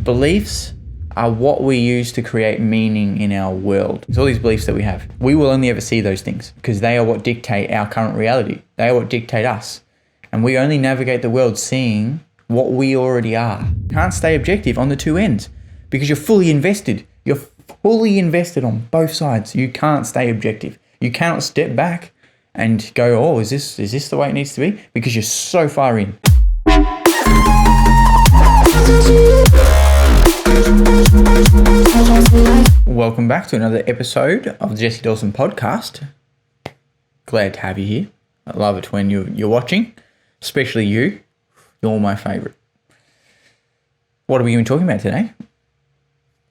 Beliefs are what we use to create meaning in our world. It's all these beliefs that we have. We will only ever see those things because they are what dictate our current reality. They are what dictate us. And we only navigate the world seeing what we already are. You can't stay objective on the two ends because you're fully invested. You're fully invested on both sides. You can't stay objective. You cannot step back and go, oh, is this the way it needs to be? Because you're so far in. Welcome back to another episode of the Jesse Dawson podcast. Glad to have you here. I love it when you're watching, especially you. You're my favourite. What are we going to be talking about today?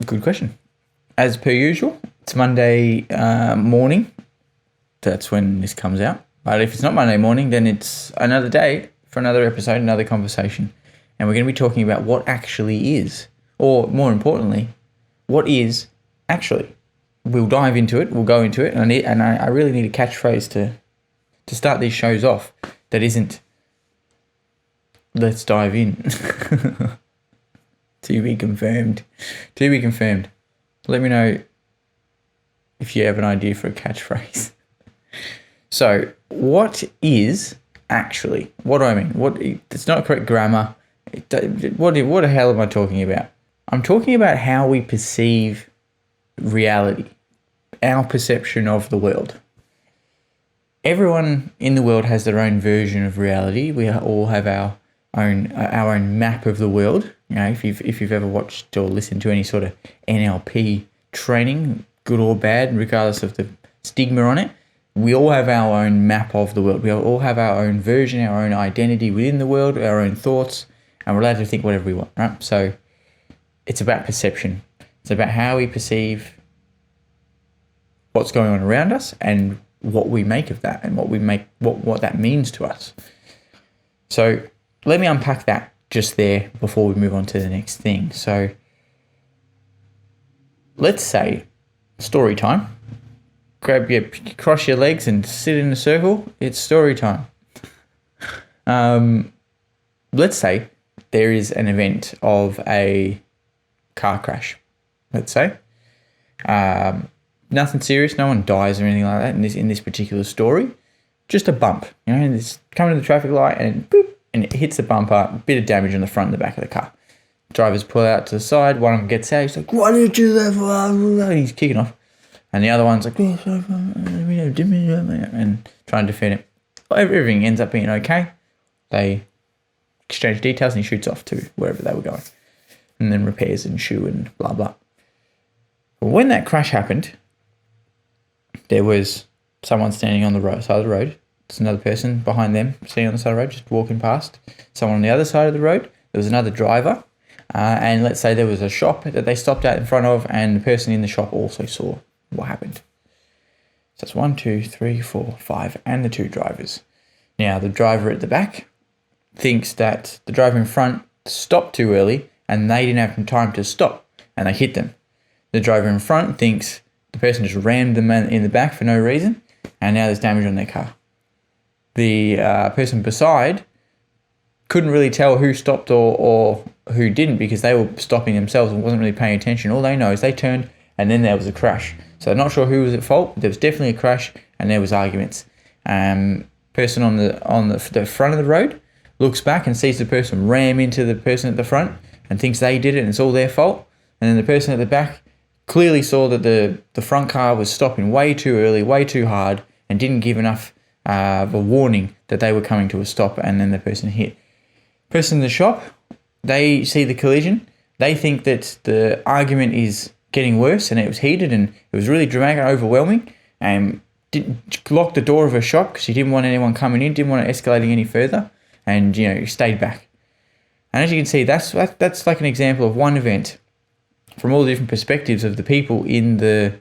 Good question. As per usual, it's Monday morning. That's when this comes out. But if it's not Monday morning, then it's another day for another episode, another conversation. And we're going to be talking about what actually is, or more importantly, what is actually. We'll dive into it. We'll go into it. And I really need a catchphrase to start these shows off that isn't, let's dive in. To be confirmed. To be confirmed. Let me know if you have an idea for a catchphrase. So, what is actually? What do I mean? It's not correct grammar. What the hell am I talking about? I'm talking about how we perceive reality, our perception of the world. Everyone in the world has their own version of reality. We all have our own map of the world. You know, if you've ever watched or listened to any sort of NLP training, good or bad, regardless of the stigma on it, we all have our own map of the world. We all have our own version, our own identity within the world, our own thoughts, and we're allowed to think whatever we want, right? So it's about perception. It's about how we perceive what's going on around us and what we make of that and what that means to us. So let me unpack that just there before we move on to the next thing. So let's say story time. Cross your legs and sit in a circle. It's story time. Let's say there is an event of a car crash. Let's say nothing serious. No one dies or anything like that in this particular story. Just a bump. You know, and it's coming to the traffic light and boop, and it hits the bumper. A bit of damage on the front and the back of the car. Drivers pull out to the side. One of them gets out. He's like, "Why did you do that for?" He's kicking off. And the other one's like, and trying to defend it. Everything ends up being okay. They exchange details and he shoots off to wherever they were going. And then repairs ensue and blah, blah. But when that crash happened, there was someone standing on the side of the road. There's another person behind them sitting on the side of the road, just walking past. Someone on the other side of the road. There was another driver. And let's say there was a shop that they stopped out in front of and the person in the shop also saw what happened. So that's 1, 2, 3, 4, 5, and the two drivers. Now, the driver at the back thinks that the driver in front stopped too early and they didn't have time to stop and they hit them. The driver in front thinks the person just rammed them in the back for no reason and now there's damage on their car. The person beside couldn't really tell who stopped or who didn't because they were stopping themselves and wasn't really paying attention. All they know is they turned and then there was a crash. So they're not sure who was at fault. There was definitely a crash and there was arguments. Person on the front of the road looks back and sees the person ram into the person at the front and thinks they did it and it's all their fault. And then the person at the back clearly saw that the front car was stopping way too early, way too hard and didn't give enough of a warning that they were coming to a stop and then the person hit. Person in the shop, they see the collision. They think that the argument is getting worse and it was heated and it was really dramatic and overwhelming and didn't lock the door of her shop because she didn't want anyone coming in, didn't want it escalating any further and, you know, stayed back. And as you can see, that's like an example of one event from all the different perspectives of the people in the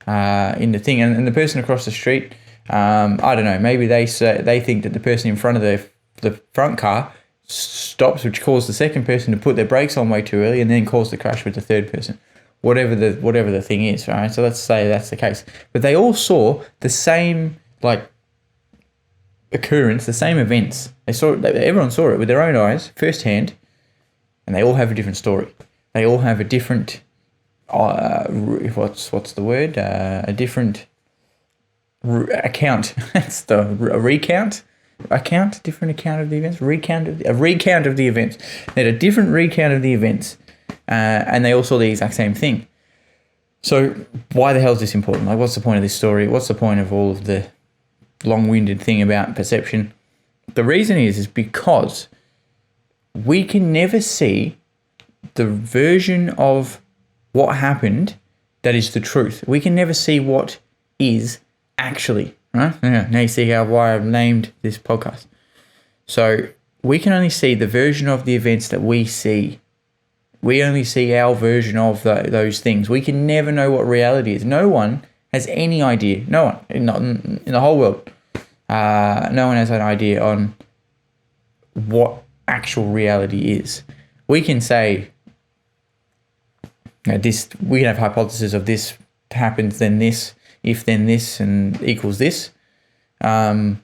thing. And the person across the street, I don't know, maybe they think that the person in front of the front car stops, which caused the second person to put their brakes on way too early and then caused the crash with the third person. Whatever the thing is, right? So let's say that's the case. But they all saw the same occurrence, the same events. Everyone saw it with their own eyes, firsthand, and they all have a different story. They all have a different, what's the word? A different account. That's the recount. Different account of the events. A recount of the events. They had a different recount of the events, and they all saw the exact same thing. So why the hell is this important? Like, what's the point of this story? What's the point of all of the long-winded thing about perception? The reason is because we can never see the version of what happened that is the truth. We can never see what is actually, right? Now you see why I've named this podcast. So we can only see the version of the events that we see. We only see our version of those things. We can never know what reality is. No one has any idea. No one, not in the whole world. No one has an idea on what actual reality is. We can say, this. We can have hypotheses of this happens, then this, if then this, and equals this. Cause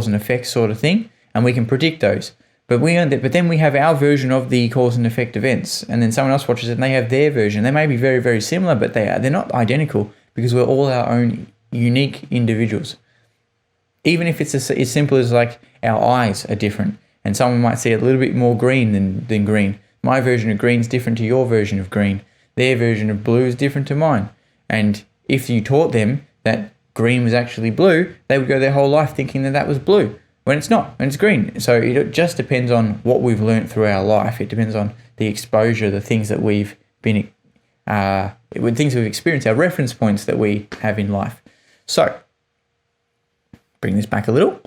and effect sort of thing, and we can predict those. But then we have our version of the cause and effect events, and then someone else watches it and they have their version. They may be very, very similar, but they're not identical because we're all our own unique individuals. Even if it's as simple as like our eyes are different, and someone might see a little bit more green than green. My version of green is different to your version of green. Their version of blue is different to mine. And if you taught them that green was actually blue, they would go their whole life thinking that was blue, when it's not, when it's green. So it just depends on what we've learned through our life. It depends on the exposure, the things that we've been, things we've experienced, our reference points that we have in life. So, bring this back a little.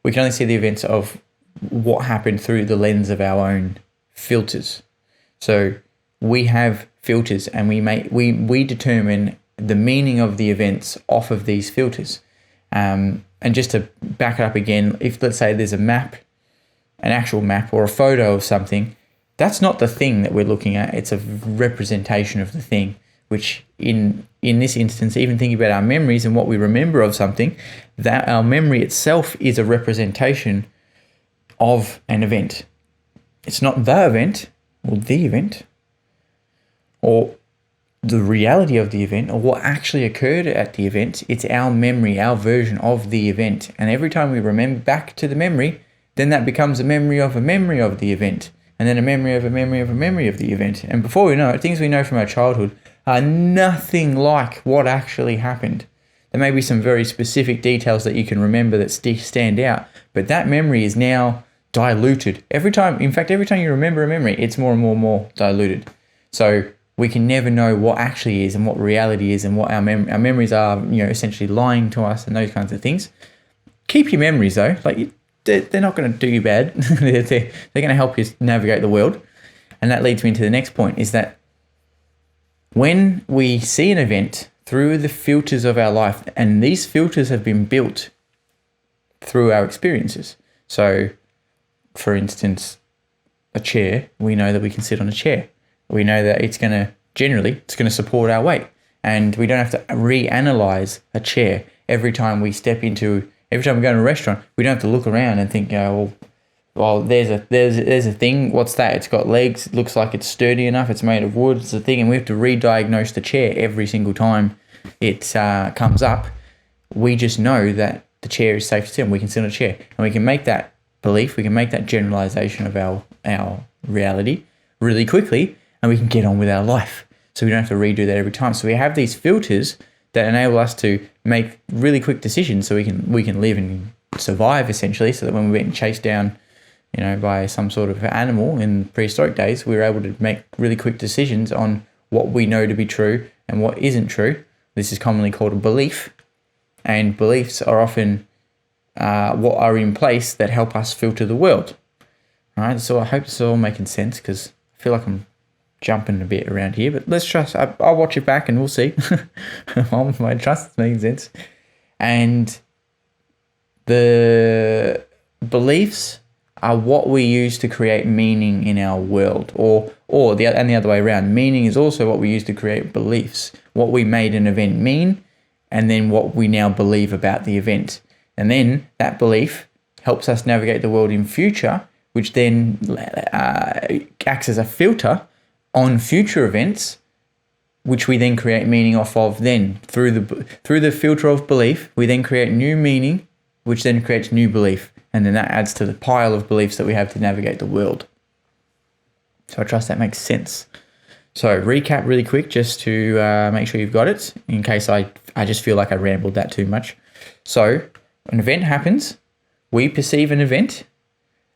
We can only see the events of what happened through the lens of our own filters. So we have filters, and we determine the meaning of the events off of these filters. And just to back it up again, if let's say there's a map, an actual map or a photo of something, that's not the thing that we're looking at. It's a representation of the thing, which in this instance, even thinking about our memories and what we remember of something, that our memory itself is a representation of an event. It's not the event or the event or the reality of the event or what actually occurred at the event. It's our memory, our version of the event. And every time we remember back to the memory, then that becomes a memory of the event, and then a memory of a memory of a memory of the event. And before we know it, things we know from our childhood are nothing like what actually happened. There may be some very specific details that you can remember that stand out, but that memory is now diluted. Every time you remember a memory, it's more and more diluted. So we can never know what actually is and what reality is and what our memories are, essentially lying to us and those kinds of things. Keep your memories though, they're not going to do you bad. they're going to help you navigate the world. And that leads me into the next point, is that when we see an event through the filters of our life, and these filters have been built through our experiences. So, for instance, a chair, we know that we can sit on a chair. We know that it's going to support our weight, and we don't have to reanalyze a chair every time we go into a restaurant. We don't have to look around and think, well, there's a thing. What's that? It's got legs. It looks like it's sturdy enough. It's made of wood. It's a thing, and we have to re-diagnose the chair every single time it comes up. We just know that the chair is safe to sit on. We can sit on a chair, and we can make that belief. We can make that generalization of our reality really quickly. And we can get on with our life. So we don't have to redo that every time. So we have these filters that enable us to make really quick decisions so we can live and survive, essentially, so that when we're being chased down, by some sort of animal in prehistoric days, we were able to make really quick decisions on what we know to be true and what isn't true. This is commonly called a belief. And beliefs are often what are in place that help us filter the world. All right, so I hope this is all making sense, because I feel like I'm jumping a bit around here, but let's trust. I'll watch it back and we'll see. My trust is making sense. And the beliefs are what we use to create meaning in our world, or the other way around. Meaning is also what we use to create beliefs. What we made an event mean, and then what we now believe about the event. And then that belief helps us navigate the world in future, which then acts as a filter on future events, which we then create meaning off of. Then through the filter of belief, we then create new meaning, which then creates new belief. And then that adds to the pile of beliefs that we have to navigate the world. So I trust that makes sense. So recap really quick, just to make sure you've got it, in case I just feel like I rambled that too much. So an event happens, we perceive an event,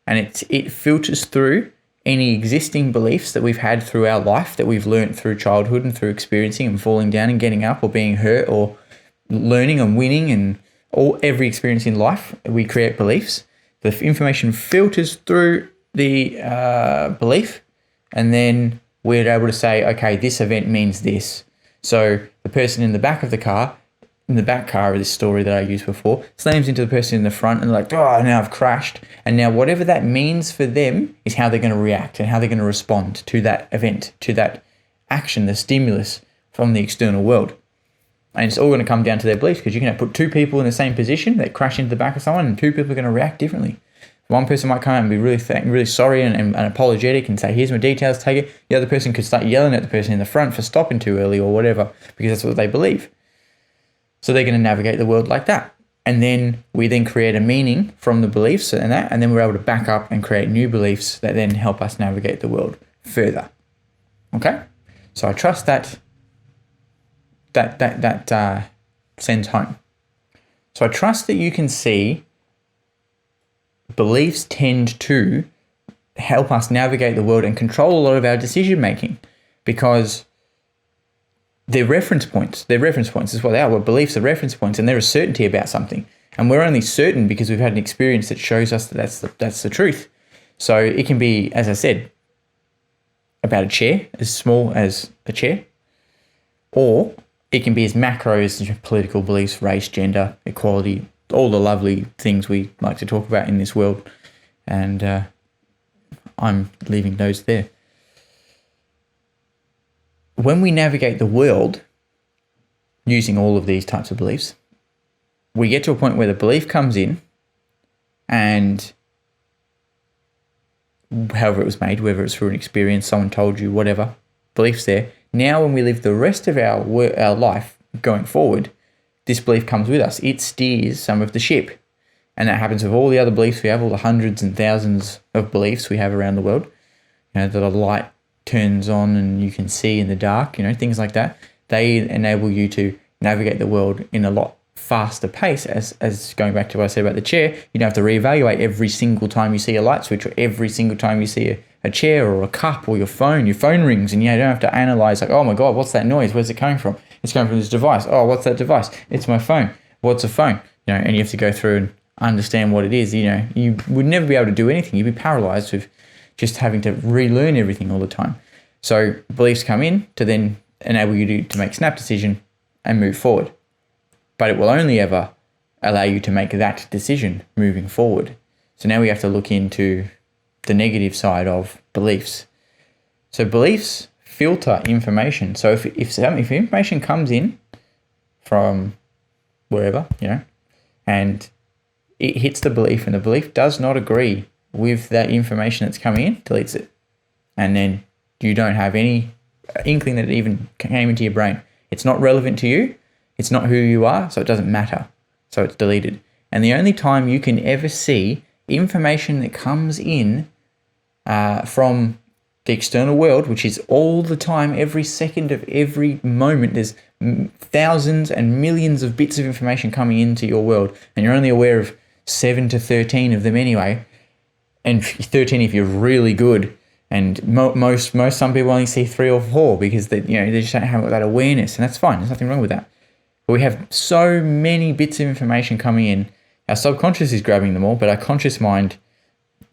and it filters through any existing beliefs that we've had through our life, that we've learned through childhood and through experiencing and falling down and getting up or being hurt or learning and winning and every experience in life. We create beliefs. The information filters through the belief, and then we're able to say, okay, this event means this. So the person in the back of the car, in the back car of this story that I used before, slams into the person in the front and they're like, oh, now I've crashed. And now whatever that means for them is how they're going to react and how they're going to respond to that event, to that action, the stimulus from the external world. And it's all going to come down to their beliefs, because you can put two people in the same position that crash into the back of someone, and two people are going to react differently. One person might come out and be really sorry and apologetic and say, here's my details, take it. The other person could start yelling at the person in the front for stopping too early or whatever, because that's what they believe. So they're going to navigate the world like that. And then we then create a meaning from the beliefs and that, and then we're able to back up and create new beliefs that then help us navigate the world further. Okay? So I trust that sends home. So I trust that you can see beliefs tend to help us navigate the world and control a lot of our decision making, because they're reference points. They're reference points is what they are. Well, beliefs are reference points, and they're a certainty about something. And we're only certain because we've had an experience that shows us that that's the truth. So it can be, as I said, about a chair, as small as a chair, or it can be as macro as political beliefs, race, gender, equality, all the lovely things we like to talk about in this world. And I'm leaving those there. When we navigate the world using all of these types of beliefs, we get to a point where the belief comes in, and however it was made, whether it's through an experience, someone told you, whatever, belief's there. Now when we live the rest of our life going forward, this belief comes with us. It steers some of the ship. And that happens with all the other beliefs we have, all the hundreds and thousands of beliefs we have around the world. That a light turns on and you can see in the dark, things like that. They enable you to navigate the world in a lot faster pace. As going back to what I said about the chair, you don't have to reevaluate every single time you see a light switch, or every single time you see a chair or a cup or your phone rings, and you don't have to analyze like, oh my God, what's that noise? Where's it coming from? It's coming from this device. Oh, what's that device? It's my phone. What's a phone? And you have to go through and understand what it is. You would never be able to do anything. You'd be paralyzed with just having to relearn everything all the time. So beliefs come in to then enable you to make snap decision and move forward. But it will only ever allow you to make that decision moving forward. So now we have to look into the negative side of beliefs. So beliefs filter information. So if information comes in from wherever, and it hits the belief, and the belief does not agree with that information that's coming in, deletes it. And then you don't have any inkling that it even came into your brain. It's not relevant to you. It's not who you are, so it doesn't matter. So it's deleted. And the only time you can ever see information that comes in from the external world, which is all the time, every second of every moment, there's thousands and millions of bits of information coming into your world, and you're only aware of 7 to 13 of them anyway, and 13 if you're really good, and some people only see 3 or 4 because they just don't have that awareness, and that's fine. There's nothing wrong with that. But we have so many bits of information coming in. Our subconscious is grabbing them all, but our conscious mind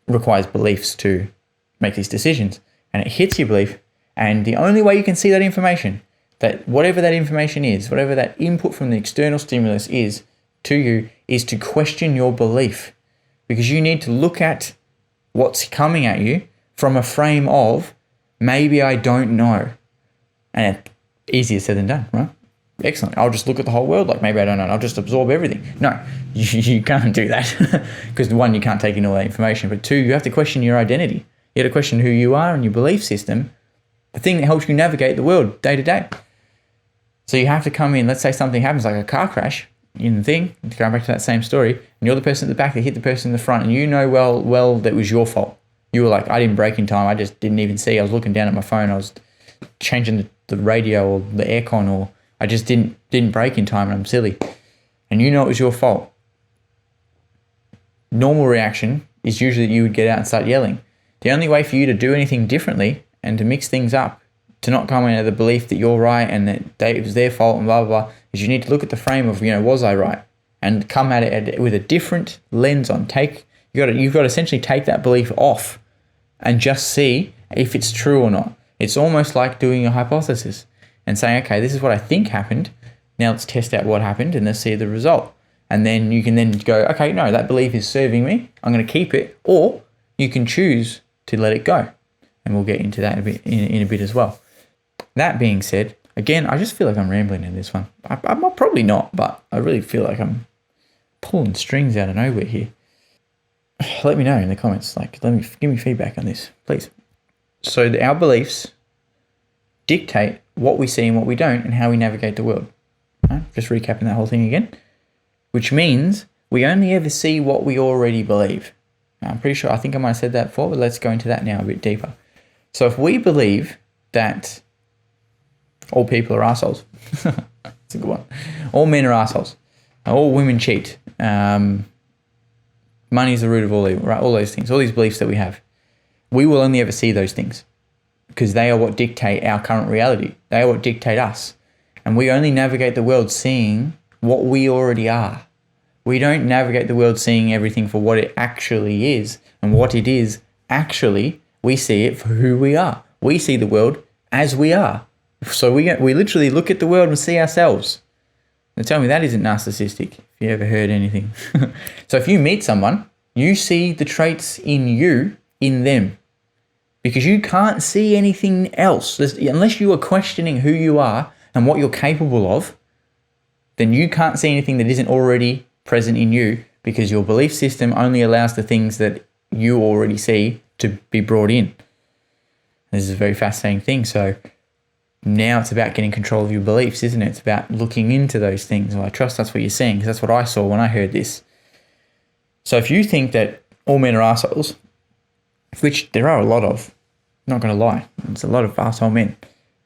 requires beliefs to make these decisions. And it hits your belief, and the only way you can see that information, that whatever that information is, whatever that input from the external stimulus is to you, is to question your belief. Because you need to look at what's coming at you from a frame of, maybe I don't know. And it's easier said than done, right? Excellent. I'll just look at the whole world like maybe I don't know. I'll just absorb everything. No, you can't do that. Because 1, you can't take in all that information. But 2, you have to question your identity. You have to question who you are and your belief system the thing that helps you navigate the world day to day. So you have to come in, let's say something happens like a car crash in the thing, going back to that same story, and you're the person at the back that hit the person in the front, and you know well that was your fault. You were like, I didn't brake in time, I just didn't even see, I was looking down at my phone, I was changing the radio or the aircon, or I just didn't brake in time and I'm silly. And you know it was your fault. Normal reaction is usually that you would get out and start yelling. The only way for you to do anything differently and to mix things up, to not come in at the belief that you're right and that it was their fault and blah, blah, blah, is you need to look at the frame of, was I right? And come at it with a different lens on. You've got to essentially take that belief off and just see if it's true or not. It's almost like doing a hypothesis and saying, okay, this is what I think happened. Now let's test out what happened and let's see the result. And then you can then go, okay, no, that belief is serving me. I'm going to keep it. Or you can choose to let it go. And we'll get into that in a bit as well. That being said, again, I just feel like I'm rambling in this one. I'm probably not, but I really feel like I'm pulling strings out of nowhere here. Let me know in the comments. Give me feedback on this, please. So our beliefs dictate what we see and what we don't, and how we navigate the world. Right? Just recapping that whole thing again, which means we only ever see what we already believe. Now, I'm pretty sure, I think I might have said that before, but let's go into that now a bit deeper. So if we believe that all people are assholes, that's a good one. All men are assholes. All women cheat. Money is the root of all evil, right? All those things, all these beliefs that we have. We will only ever see those things because they are what dictate our current reality. They are what dictate us. And we only navigate the world seeing what we already are. We don't navigate the world seeing everything for what it actually is. And what it is actually, we see it for who we are. We see the world as we are. So we literally look at the world and see ourselves. Now tell me that isn't narcissistic, if you ever heard anything. So if you meet someone, you see the traits in you, in them. Because you can't see anything else. Unless you are questioning who you are and what you're capable of, then you can't see anything that isn't already present in you, because your belief system only allows the things that you already see to be brought in. This is a very fascinating thing. So now it's about getting control of your beliefs, isn't it? It's about looking into those things. Well, I trust that's what you're saying, because that's what I saw when I heard this. So if you think that all men are assholes, which there are a lot of, not going to lie, there's a lot of asshole men,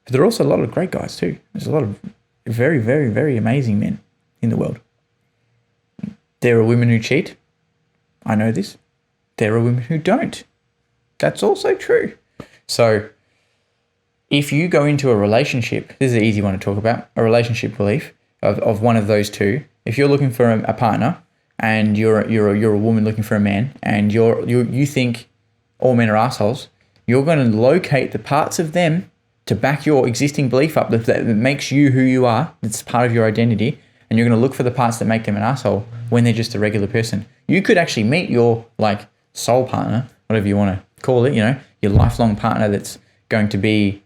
but there are also a lot of great guys too. There's a lot of very, very, very amazing men in the world. There are women who cheat. I know this. There are women who don't. That's also true. So if you go into a relationship, this is an easy one to talk about, a relationship belief of one of those two. If you're looking for a partner and you're a woman looking for a man, and you think all men are assholes, you're going to locate the parts of them to back your existing belief up that makes you who you are. It's part of your identity. And you're going to look for the parts that make them an asshole when they're just a regular person. You could actually meet your soul partner, whatever you want to call it, your lifelong partner that's going to be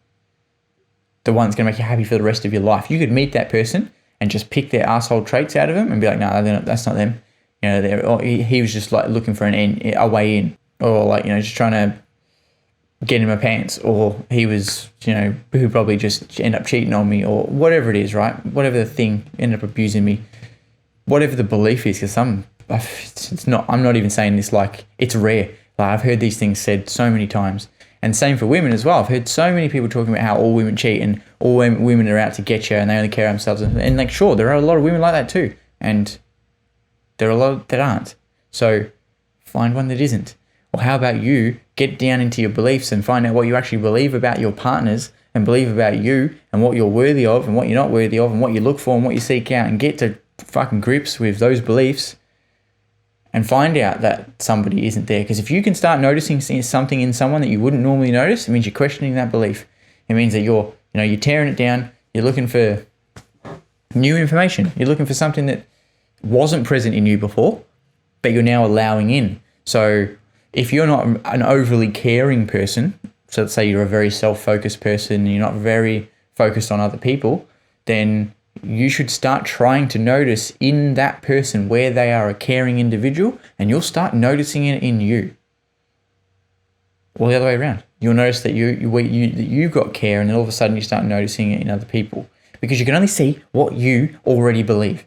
the one that's going to make you happy for the rest of your life. You could meet that person and just pick their asshole traits out of them and be like, no, that's not them. He was just looking for a way in, or just trying to get in my pants, or he was, who probably just end up cheating on me, or whatever it is, right? Whatever the thing, end up abusing me, whatever the belief is, because I'm not even saying this like it's rare. I've heard these things said so many times. And same for women as well. I've heard so many people talking about how all women cheat and all women are out to get you and they only care about themselves. And sure, there are a lot of women like that too. And there are a lot that aren't. So find one that isn't. Or how about you get down into your beliefs and find out what you actually believe about your partners and believe about you and what you're worthy of and what you're not worthy of and what you look for and what you seek out, and get to fucking grips with those beliefs and find out that somebody isn't there. Because if you can start noticing something in someone that you wouldn't normally notice, it means you're questioning that belief. It means that you're tearing it down. You're looking for new information. You're looking for something that wasn't present in you before, but you're now allowing in. So if you're not an overly caring person, so let's say you're a very self-focused person and you're not very focused on other people, then you should start trying to notice in that person where they are a caring individual, and you'll start noticing it in you. or the other way around. You'll notice that you've got care, and then all of a sudden you start noticing it in other people, because you can only see what you already believe.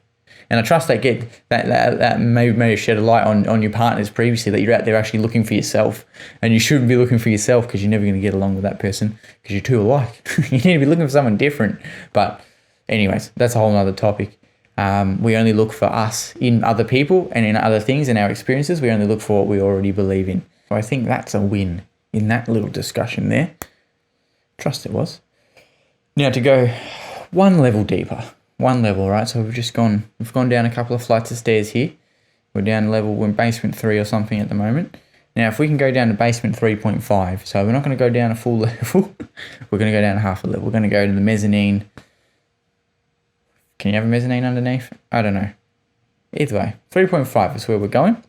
And I trust that may shed a light on your partners previously, that you're out there actually looking for yourself, and you shouldn't be looking for yourself, because you're never going to get along with that person because you're too alike. You need to be looking for someone different. But anyways, that's a whole nother topic. We only look for us in other people and in other things, in our experiences. We only look for what we already believe in. So I think that's a win in that little discussion there. Trust it was. Now to go one level deeper. One level, right? So we've gone down a couple of flights of stairs here. We're down level, we're in basement 3 or something at the moment. Now, if we can go down to basement 3.5, so we're not going to go down a full level. We're going to go down a half a level. We're going to go to the mezzanine. Can you have a mezzanine underneath? I don't know. Either way, 3.5 is where we're going.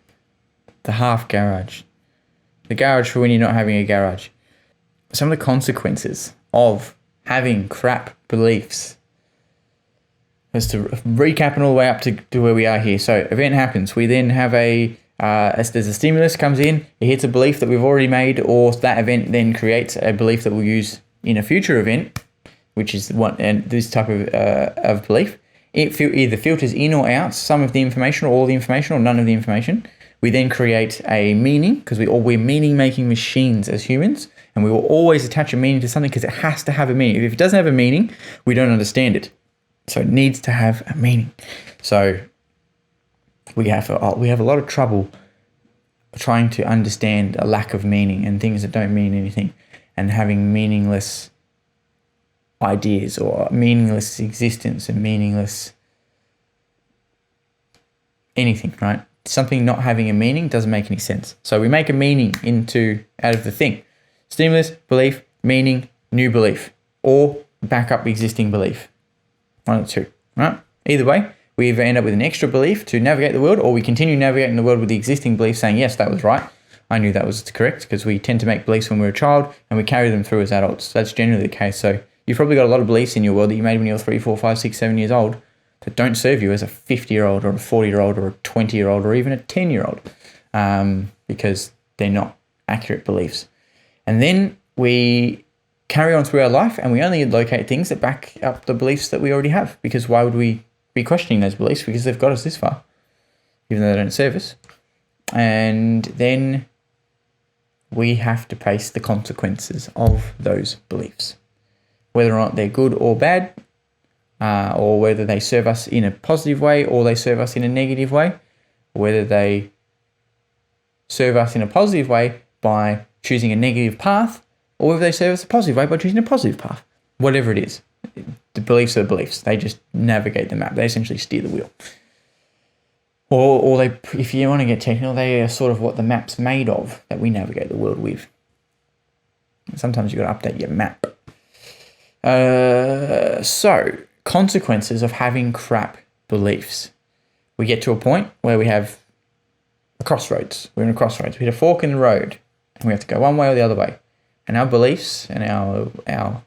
The half garage. The garage for when you're not having a garage. Some of the consequences of having crap beliefs. As to recapping all the way up to where we are here. So event happens. We then have there's a stimulus comes in. It hits a belief that we've already made, or that event then creates a belief that we'll use in a future event, which is this type of belief. It either filters in or out some of the information, or all the information, or none of the information. We then create a meaning, because we're meaning-making machines as humans, and we will always attach a meaning to something because it has to have a meaning. If it doesn't have a meaning, we don't understand it. So it needs to have a meaning. So we have a lot of trouble trying to understand a lack of meaning and things that don't mean anything, and having meaningless ideas or meaningless existence and meaningless anything, right? Something not having a meaning doesn't make any sense. So we make a meaning out of the thing. Stimulus, belief, meaning, new belief, or back up existing belief. One of the two, right? Either way, we either end up with an extra belief to navigate the world, or we continue navigating the world with the existing belief saying, yes, that was right. I knew that was correct, because we tend to make beliefs when we're a child and we carry them through as adults. That's generally the case. So you've probably got a lot of beliefs in your world that you made when you were 3, 4, 5, 6, 7 years old that don't serve you as a 50-year-old or a 40-year-old or a 20-year-old or even a 10-year-old, because they're not accurate beliefs. And then we carry on through our life, and we only locate things that back up the beliefs that we already have, because why would we be questioning those beliefs? Because they've got us this far, even though they don't serve us. And then we have to face the consequences of those beliefs, whether or not they're good or bad, or whether they serve us in a positive way or they serve us in a negative way, whether they serve us in a positive way by choosing a negative path, or whether they serve us a positive way by choosing a positive path. Whatever it is, the beliefs are beliefs. They just navigate the map. They essentially steer the wheel. Or they, if you want to get technical, they are sort of what the map's made of that we navigate the world with. Sometimes you've got to update your map. So, consequences of having crap beliefs. We get to a point where we have a crossroads. We're in a crossroads. We hit a fork in the road, and we have to go one way or the other way. And our beliefs and our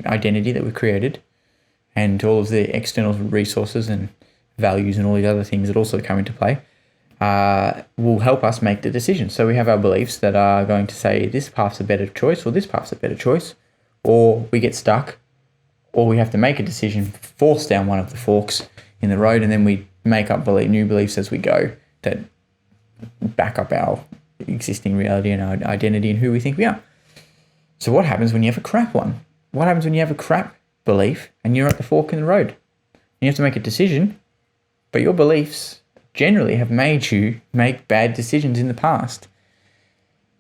identity that we've created, and all of the external resources and values and all these other things that also come into play, will help us make the decision. So we have our beliefs that are going to say this path's a better choice, or this path's a better choice, or we get stuck, or we have to make a decision, force down one of the forks in the road, and then we make up new beliefs as we go that back up our existing reality and our identity and who we think we are. So what happens when you have a crap one? What happens when you have a crap belief and you're at the fork in the road? You have to make a decision, but your beliefs generally have made you make bad decisions in the past.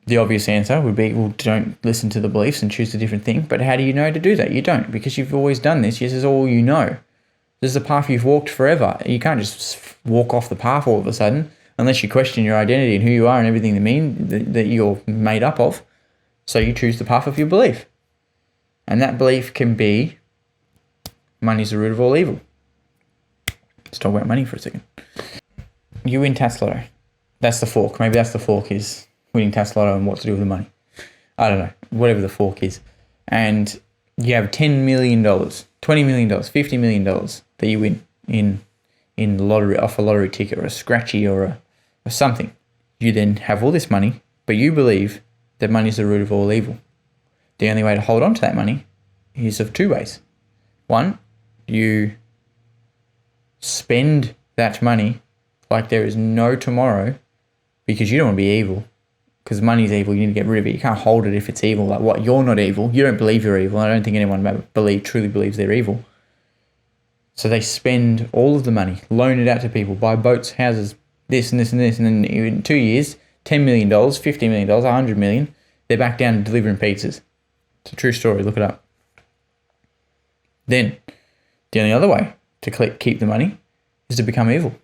The obvious answer would be, well, don't listen to the beliefs and choose a different thing. But how do you know to do that? You don't, because you've always done this. This is all you know. This is a path you've walked forever. You can't just walk off the path all of a sudden unless you question your identity and who you are and everything that you're made up of. So you choose the path of your belief. And that belief can be money's the root of all evil. Let's talk about money for a second. You win tax lotto. That's the fork. Maybe that's the fork, is winning tax lotto and what to do with the money. I don't know. Whatever the fork is. And you have $10 million, $20 million, $50 million that you win in the lottery, off a lottery ticket or a scratchy or something. You then have all this money, but you believe that money is the root of all evil. The only way to hold on to that money is of two ways. One, you spend that money like there is no tomorrow because you don't want to be evil. Because money is evil, you need to get rid of it. You can't hold it if it's evil. Like what? You're not evil. You don't believe you're evil. I don't think anyone truly believes they're evil. So they spend all of the money, loan it out to people, buy boats, houses, this and this and this, and then in 2 years, $10 million, $50 million, $100 million, they're back down to delivering pizzas. It's a true story. Look it up. Then, the only other way to keep the money is to become evil.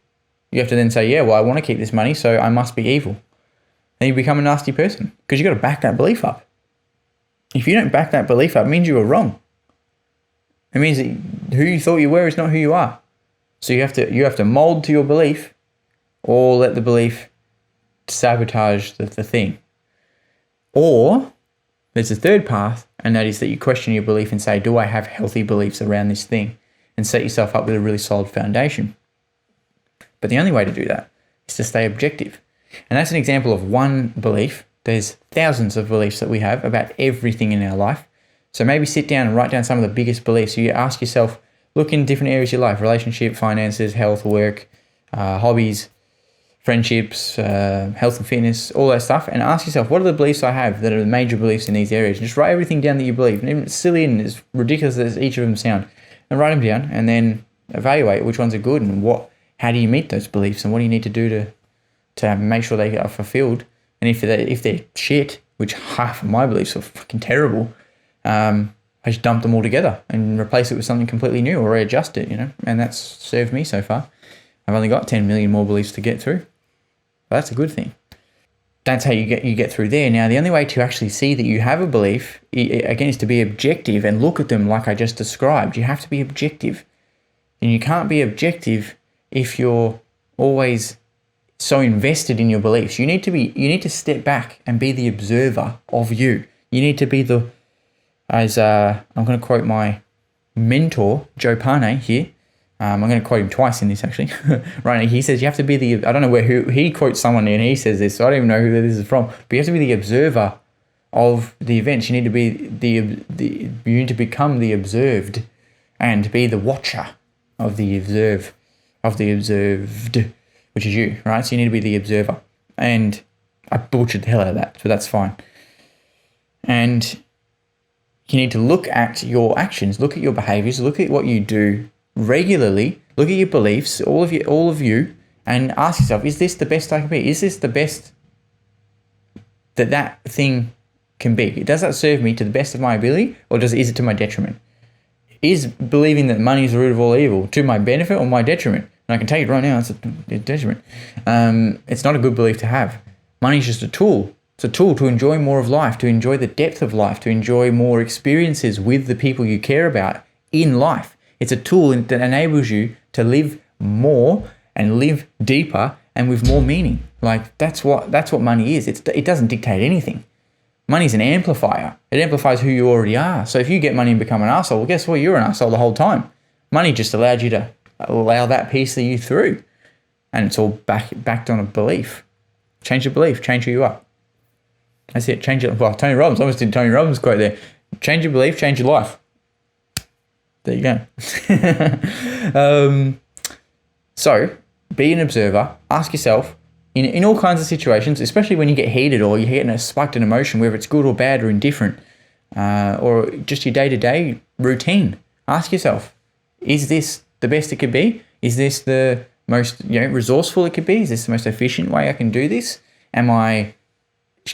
You have to then say, yeah, well, I want to keep this money, so I must be evil. And you become a nasty person because you've got to back that belief up. If you don't back that belief up, it means you were wrong. It means that who you thought you were is not who you are. So you have to mold to your belief or let the belief sabotage the thing. Or there's a third path, and that is that you question your belief and say, do I have healthy beliefs around this thing? And set yourself up with a really solid foundation. But the only way to do that is to stay objective. And that's an example of one belief. There's thousands of beliefs that we have about everything in our life. So maybe sit down and write down some of the biggest beliefs. So you ask yourself, look in different areas of your life, relationship, finances, health, work, hobbies, friendships, health and fitness, all that stuff, and ask yourself, what are the beliefs I have that are the major beliefs in these areas? And just write everything down that you believe. And even as silly and as ridiculous as each of them sound, and write them down and then evaluate which ones are good and how do you meet those beliefs and what do you need to do to make sure they are fulfilled. And if they're shit, which half of my beliefs are fucking terrible, I just dump them all together and replace it with something completely new or readjust it, and that's served me so far. I've only got 10 million more beliefs to get through. But that's a good thing. That's how you get through there. Now, the only way to actually see that you have a belief, again, is to be objective and look at them like I just described. You have to be objective. And you can't be objective if you're always so invested in your beliefs. You need to step back and be the observer of you. You need to be I'm going to quote my mentor, Joe Pane here. I'm going to quote him twice in this actually. Right now, he says you have to be I don't know who he quotes someone and he says this, so I don't even know who this is from, but you have to be the observer of the events. You need to be you need to become the observed and be the watcher of the observed, which is you, right? So you need to be the observer. And I butchered the hell out of that, but that's fine. And you need to look at your actions, look at your behaviors, look at what you do regularly, look at your beliefs, all of you, and ask yourself, is this the best I can be? Is this the best that thing can be? Does that serve me to the best of my ability, or is it to my detriment? Is believing that money is the root of all evil to my benefit or my detriment? And I can tell you right now, it's a detriment. It's not a good belief to have. Money is just a tool. It's a tool to enjoy more of life, to enjoy the depth of life, to enjoy more experiences with the people you care about in life. It's a tool that enables you to live more and live deeper and with more meaning. Like that's what money is. It doesn't dictate anything. Money is an amplifier. It amplifies who you already are. So if you get money and become an arsehole, well, guess what? You're an arsehole the whole time. Money just allowed you to allow that piece of you through. And it's all backed on a belief. Change your belief. Change who you are. That's it. Change it. Well, Tony Robbins. I almost did Tony Robbins' quote there. Change your belief. Change your life. There you go. So be an observer. Ask yourself in all kinds of situations, especially when you get heated or you're getting spiked in emotion, whether it's good or bad or indifferent, or just your day-to-day routine. Ask yourself, is this the best it could be? Is this the most resourceful it could be? Is this the most efficient way I can do this? Am I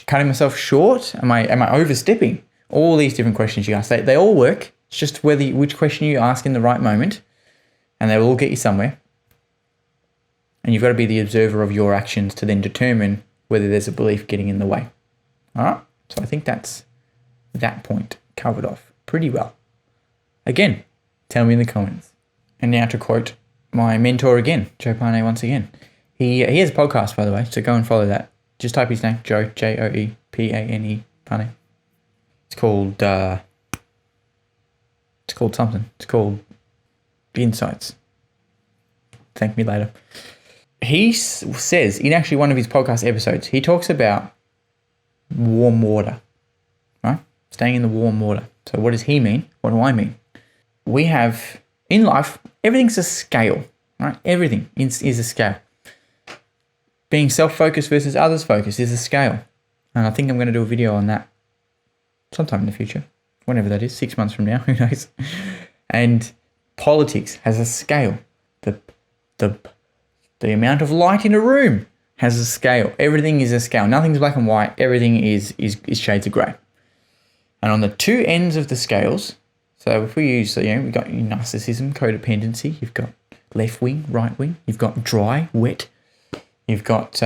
cutting myself short? Am I overstepping? All these different questions you ask, they all work. It's just which question you ask in the right moment, and they will all get you somewhere. And you've got to be the observer of your actions to then determine whether there's a belief getting in the way. All right? So I think that's that point covered off pretty well. Again, tell me in the comments. And now to quote my mentor again, Joe Pane once again. He has a podcast, by the way, so go and follow that. Just type his name, Joe, Joepane, Pane. It's called something. It's called The Insights. Thank me later. He says in actually one of his podcast episodes, he talks about warm water, right? Staying in the warm water. So what does he mean? What do I mean? We have, in life, everything's a scale, right? Everything is a scale. Being self-focused versus others-focused is a scale. And I think I'm going to do a video on that sometime in the future, whenever that is, 6 months from now, who knows? And politics has a scale. The amount of light in a room has a scale. Everything is a scale. Nothing's black and white. Everything is shades of grey. And on the two ends of the scales, so if we use, we've got narcissism, codependency, you've got left wing, right wing, you've got dry, wet, you've got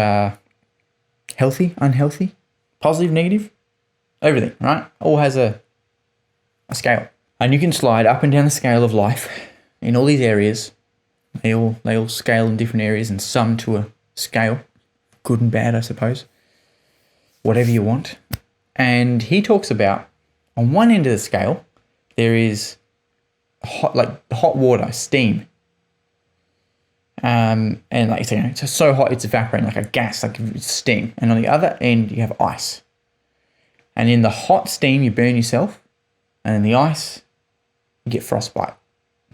healthy, unhealthy, positive, negative, everything, right? All has a scale. And you can slide up and down the scale of life in all these areas. They all scale in different areas and sum to a scale, good and bad, I suppose, whatever you want. And he talks about, on one end of the scale, there is hot water, steam. And like I say, it's so hot it's evaporating, like a gas, like it's steam. And on the other end, you have ice. And in the hot steam, you burn yourself. And in the ice, you get frostbite.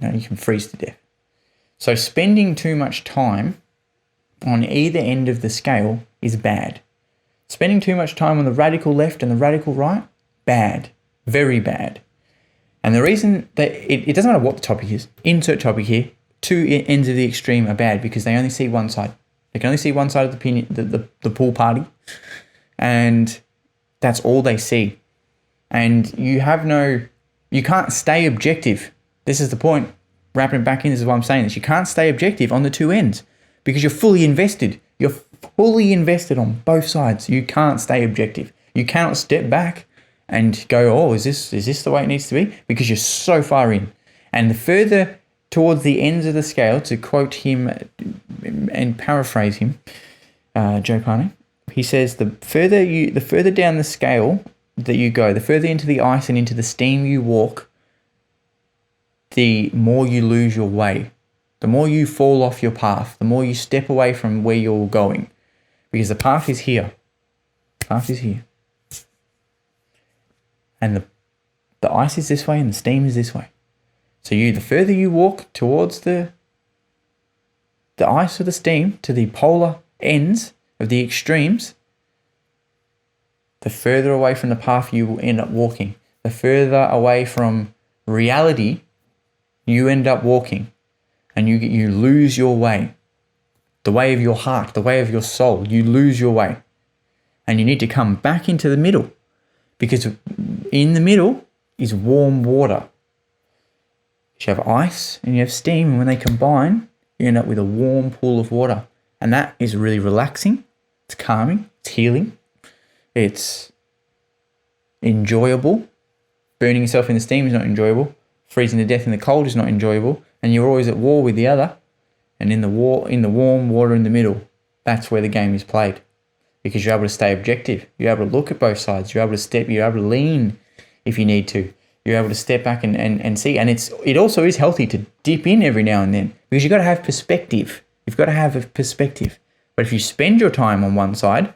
You can freeze to death. So spending too much time on either end of the scale is bad. Spending too much time on the radical left and the radical right, bad. Very bad. And the reason that it doesn't matter what the topic is, insert topic here, two ends of the extreme are bad because they only see one side. They can only see one side of the pool party, and that's all they see. And you can't stay objective. This is the point. Wrapping it back in, this is why I'm saying this. You can't stay objective on the two ends because you're fully invested. You're fully invested on both sides. You can't stay objective. You cannot step back and go, oh, is this the way it needs to be? Because you're so far in. And the further towards the ends of the scale, to quote him and paraphrase him, Joe Parney, he says the further down the scale that you go, the further into the ice and into the steam you walk, the more you lose your way, the more you fall off your path, the more you step away from where you're going, because the path is here. The path is here. And the ice is this way and the steam is this way. So the further you walk towards the ice or the steam, to the polar ends of the extremes, the further away from the path you will end up walking. The further away from reality you end up walking, and you lose your way. The way of your heart, the way of your soul, you lose your way. And you need to come back into the middle, because in the middle is warm water. You have ice and you have steam, and when they combine, you end up with a warm pool of water. And that is really relaxing, it's calming, it's healing, it's enjoyable. Burning yourself in the steam is not enjoyable. Freezing to death in the cold is not enjoyable, and you're always at war with the other. And in the warm water in the middle, that's where the game is played, because you're able to stay objective. You're able to look at both sides. You're able to lean if you need to. You're able to step back and see. And it also is healthy to dip in every now and then, because you've got to have perspective. You've got to have a perspective. But if you spend your time on one side,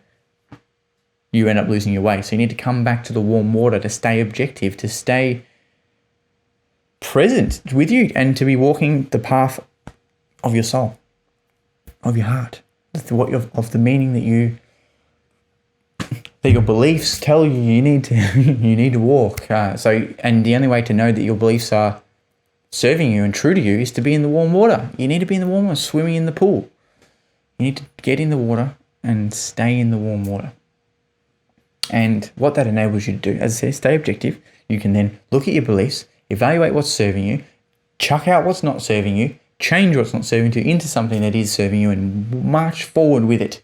you end up losing your way. So you need to come back to the warm water to stay objective, to stay present with you, and to be walking the path of your soul, of your heart, of the meaning that your beliefs tell you need to walk. And the only way to know that your beliefs are serving you and true to you is to be in the warm water. You need to be in the warm water, swimming in the pool. You need to get in the water and stay in the warm water. And what that enables you to do, as I said, stay objective. You can then look at your beliefs, evaluate what's serving you, chuck out what's not serving you, change what's not serving you into something that is serving you, and march forward with it.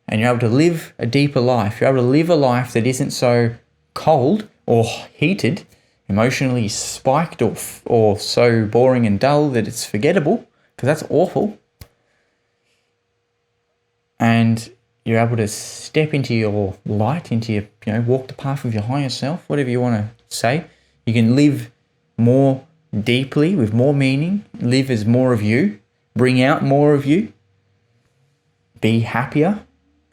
And you're able to live a deeper life. You're able to live a life that isn't so cold or heated, emotionally spiked, or so boring and dull that it's forgettable, because that's awful. And you're able to step into your light, into your, walk the path of your higher self, whatever you want to say. You can live more deeply with more meaning, live as more of you, bring out more of you, be happier,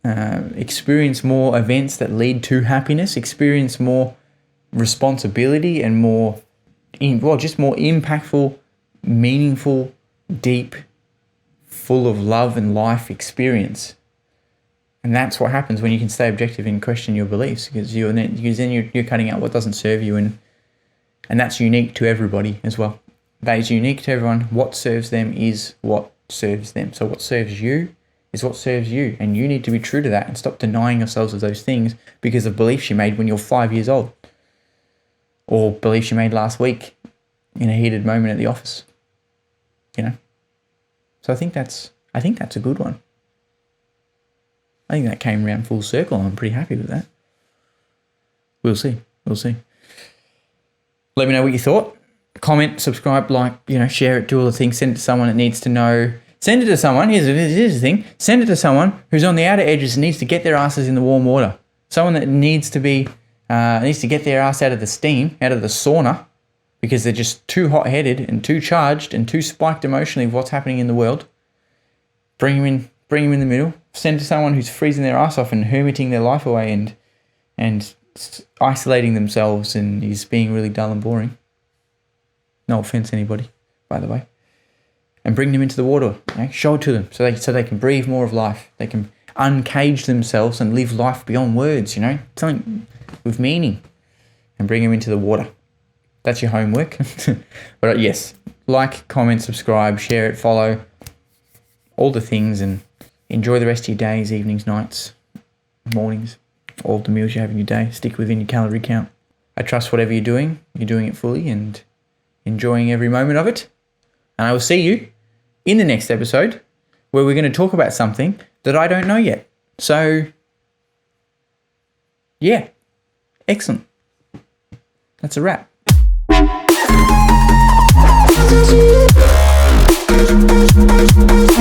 experience more events that lead to happiness, experience more responsibility and more impactful, meaningful, deep, full of love and life experience. And that's what happens when you can stay objective and question your beliefs, because then you're cutting out what doesn't serve you, and that's unique to everybody as well. That is unique to everyone. What serves them is what serves them. So what serves you is what serves you, and you need to be true to that and stop denying yourselves of those things because of beliefs you made when you're 5 years old, or beliefs you made last week in a heated moment at the office. So I think that's a good one. I think that came around full circle. I'm pretty happy with that. We'll see. Let me know what you thought. Comment, subscribe, like, share it, do all the things. Send it to someone that needs to know. Send it to someone. Here's the thing. Send it to someone who's on the outer edges and needs to get their asses in the warm water. Someone that needs to get their ass out of the steam, out of the sauna, because they're just too hot-headed and too charged and too spiked emotionally with what's happening in the world. Bring them in the middle. Send to someone who's freezing their ass off and hermiting their life away and isolating themselves and is being really dull and boring. No offense to anybody, by the way. And bring them into the water. Show it to them so they can breathe more of life. They can uncage themselves and live life beyond words, something with meaning, and bring them into the water. That's your homework. But yes, like, comment, subscribe, share it, follow, all the things, and enjoy the rest of your days, evenings, nights, mornings, all the meals you have in your day. Stick within your calorie count. I trust whatever you're doing it fully and enjoying every moment of it. And I will see you in the next episode, where we're going to talk about something that I don't know yet. So, yeah, excellent. That's a wrap. Thank you.